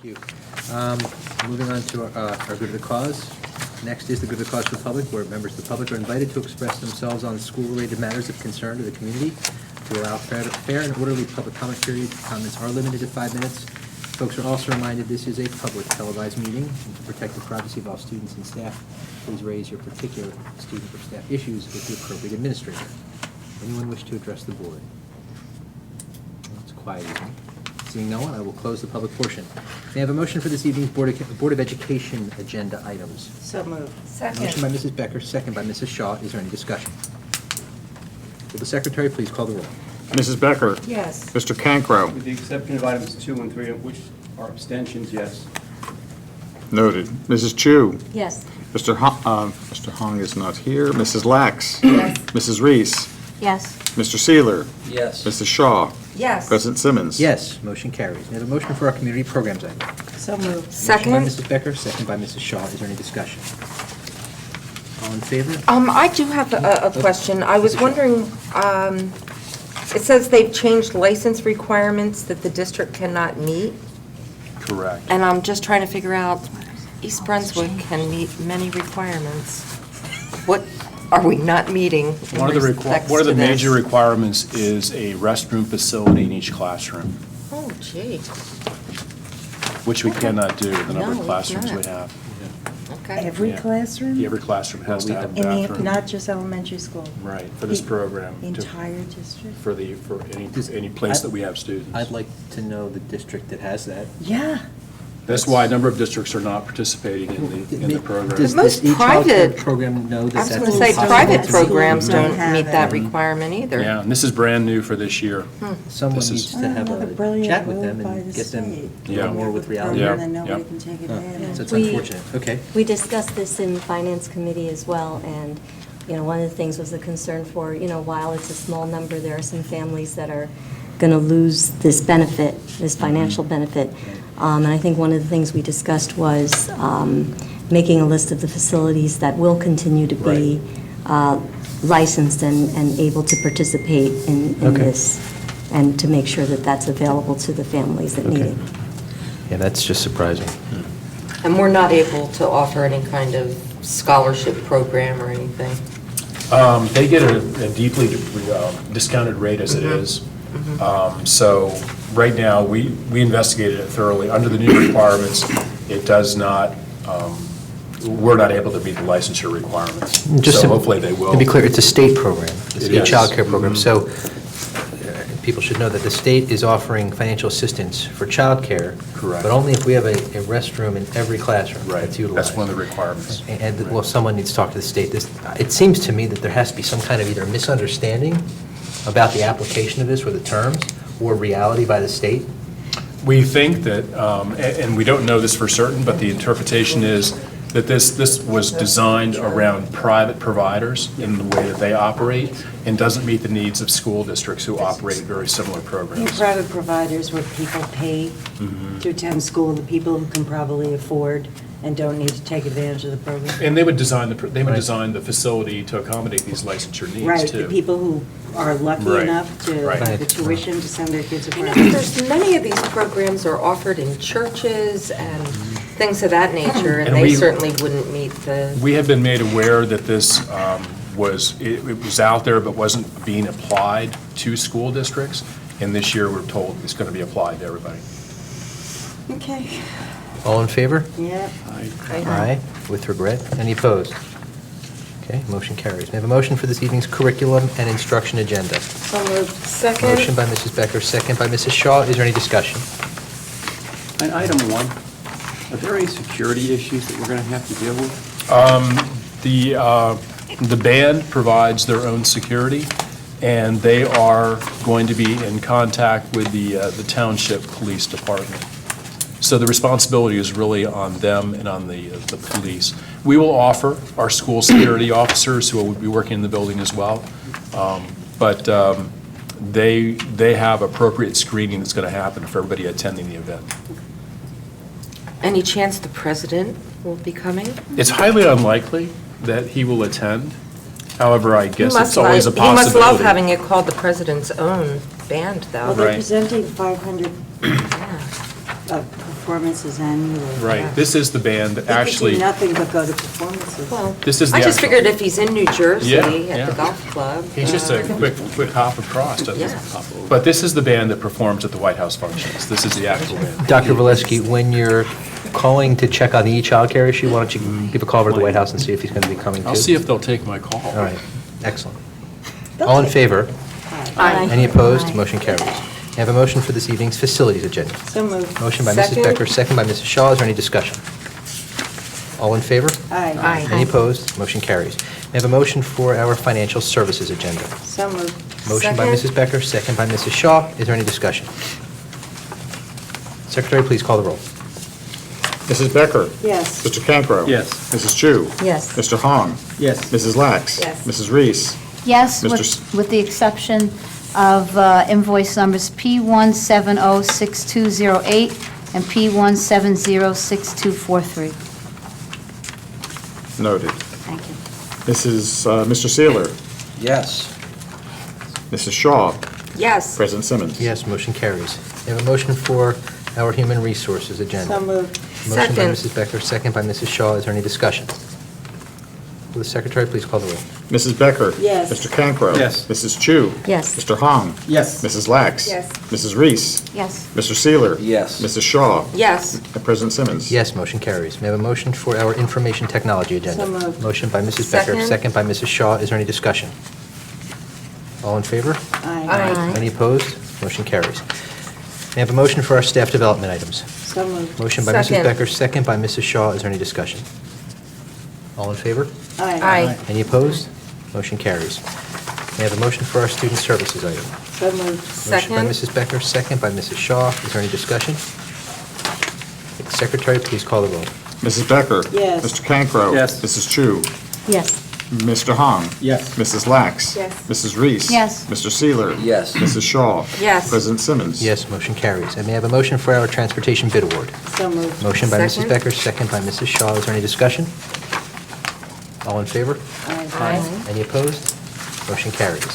Thank you. Moving on to our good of the cause. Next is the good of the cause for the public, where members of the public are invited to express themselves on school-related matters of concern to the community. To allow fair and orderly public comment period, comments are limited to 5 minutes. Folks are also reminded this is a public televised meeting, and to protect the privacy of all students and staff, please raise your particular student or staff issues with the appropriate administrator. Anyone wish to address the board? Well, it's quiet evening. Seeing no one, I will close the public portion. May I have a motion for this evening's Board of Education agenda items? So moved. Second. Motion by Mrs. Becker, second by Mrs. Shaw. Is there any discussion? Will the secretary please call the roll? Mrs. Becker? Yes. Mr. Cancro? With the exception of items 2 and 3, which are abstentions, yes. Noted. Mrs. Chu? Yes. Mr. Hong is not here. Mrs. Lax? Yes. Mrs. Reese? Yes. Mr. Seeler? Yes. Mrs. Shaw? Yes. President Simmons? Yes, motion carries. May I have a motion for our community programs item? So moved. Motion by Second. Mrs. Becker, second by Mrs. Shaw. Is there any discussion? All in favor? I do have a question. I was wondering, it says they've changed license requirements that the district cannot meet, Correct. and I'm just trying to figure out, East Brunswick can meet many requirements. What are we not meeting in One of respects the to major this? requirements is a restroom facility in each classroom, Oh, gee, which we cannot do with the number No, of we classrooms we cannot. have. okay. Every Yeah. classroom? Every classroom has to have a In bathroom. the, not just elementary school? Right, for this The program. to- Entire district? For any place that we have students. I'd like to know the district that has that. Yeah. That's why a number of districts are not participating in the program. Does Most each child care private- program know that I was that's going to say, possible private to do? programs Don't don't have meet it. that requirement either. Yeah, and this is brand new for this year. Someone This is- needs to have Another a brilliant chat with move them by and the get them state. a little more with reality. Yeah. And nobody Yeah. can take Huh. advantage. So it's We- unfortunate. Okay. We discussed this in Finance Committee as well, and, one of the things was the concern for, while it's a small number, there are some families that are going to lose this benefit, this financial benefit. And I think one of the things we discussed was making a list of the facilities that will continue to be licensed and able to participate in Okay. this, and to make sure that that's available to the families that need Okay. it. Yeah, that's just surprising. And we're not able to offer any kind of scholarship program or anything. They get a deeply discounted rate as it is. So right now, we investigated it thoroughly. Under the new requirements, it does not, we're not able to meet the licensure requirements. Just So to- hopefully they will. To be clear, it's a state program, it's a It state is. child care program. Mhm. So people should know that the state is offering financial assistance for child care. Correct. But only if we have a restroom in every classroom Right, that's utilized. that's one of the requirements. And, well, someone needs to talk to the state. It seems to me that there has to be some kind of either misunderstanding about the application of this or the terms, or reality by the state. We think that, and we don't know this for certain, but the interpretation is that this was designed around private providers in the way that they operate, and doesn't meet the needs of school districts who operate very similar Your programs. private providers where people pay to attend school, the people who can probably afford and don't need to take advantage of the program. And they would design Right. design the facility to accommodate these licensure needs, Right, too. the people who are lucky Right, enough to right. have the tuition to send their kids abroad. There's many of these programs are offered in churches and things of that nature, and And they we- certainly wouldn't meet the, We have been made aware that this it was out there but wasn't being applied to school districts, and this year we're told it's going to be applied to everybody. Okay, All in favor? yeah. Aye, with regret. Any opposed? Okay, motion carries. May I have a motion for this evening's curriculum and instruction agenda? so moved. Second. Motion by Mrs. Becker, second by Mrs. Shaw. Is there any discussion? On item 1, are there any security issues that we're going to have to deal with? The band provides their own security, and they are going to be in contact with the township police department. So the responsibility is really on them and on the police. We will offer our school security officers who will be working in the building as well, but they have appropriate screening that's going to happen for everybody attending the event. Any chance the president will be coming? It's highly unlikely that he will attend. However, I guess He it's always a must He must possibility. love having it called the president's own band, though. Well, they're Right. presenting 500 Yeah. performances annually. Right, this is the band that He could actually, do nothing but go to performances. Well, this is the I just actual- figured if he's in New Jersey Yeah, at yeah. the golf club. he's just a quick hop across, doesn't Yeah. he? But this is the band that performs at the White House functions. This is the actual band. Dr. Valesky, when you're calling to check on the e-childcare issue, why don't you give a call over to the White House and see if he's going to be coming too? I'll see if they'll take my call. All right, excellent. All in favor? Aye. Any opposed? Aye. Motion carries. May I have a motion for this evening's facilities agenda? So moved. Motion by Mrs. Second. Becker, second by Mrs. Shaw. Is there any discussion? All in favor? Aye. Any opposed? Motion carries. May I have a motion for our financial services agenda? So moved. Motion by Second. Mrs. Becker, second by Mrs. Shaw. Is there any discussion? Secretary, please call the roll. Mrs. Becker? Yes. Mr. Cancro? Yes. Mrs. Chu? Yes. Mr. Hong? Yes. Mrs. Lax? Yes. Mrs. Reese? Yes, Mr. with the exception of invoice numbers P1706208 and P1706243. Noted. Thank you. Mr. Seeler? Yes. Mrs. Shaw? Yes. President Simmons? Yes, motion carries. May I have a motion for our human resources agenda? So moved. Motion by Second. Mrs. Becker, second by Mrs. Shaw. Is there any discussion? Will the Secretary please call the roll? Mrs. Becker? Yes. Mr. Cancro? Yes. Mrs. Chu? Yes. Mr. Hong? Yes. Mrs. Lax? Yes. Mrs. Reese? Yes. Mr. Seeler? Yes. Mrs. Shaw? Yes. And President Simmons? Yes, motion carries. May I have a motion for our information technology agenda? So moved. Motion by Mrs. Becker, Second. second by Mrs. Shaw. Is there any discussion? All in favor? Aye. Any opposed? Motion carries. May I have a motion for our staff development items? So moved. Motion by Mrs. Second. Becker, second by Mrs. Shaw. Is there any discussion? All in favor? Aye. Any opposed? Motion carries. May I have a motion for our student services item? So moved. Motion by Second. Mrs. Becker, second by Mrs. Shaw. Is there any discussion? Secretary, please call the roll. Mrs. Becker? Yes. Mr. Cancro? Yes. Mrs. Chu? Yes. Mr. Hong? Yes. Mrs. Lax? Yes. Mrs. Reese? Yes. Mr. Seeler? Yes. Mrs. Shaw? Yes. President Simmons? Yes, motion carries. And may I have a motion for our transportation bid award? So moved. Motion by Mrs. Second. Becker, second by Mrs. Shaw. Is there any discussion? All in favor? Aye. Aye. Any opposed? Motion carries.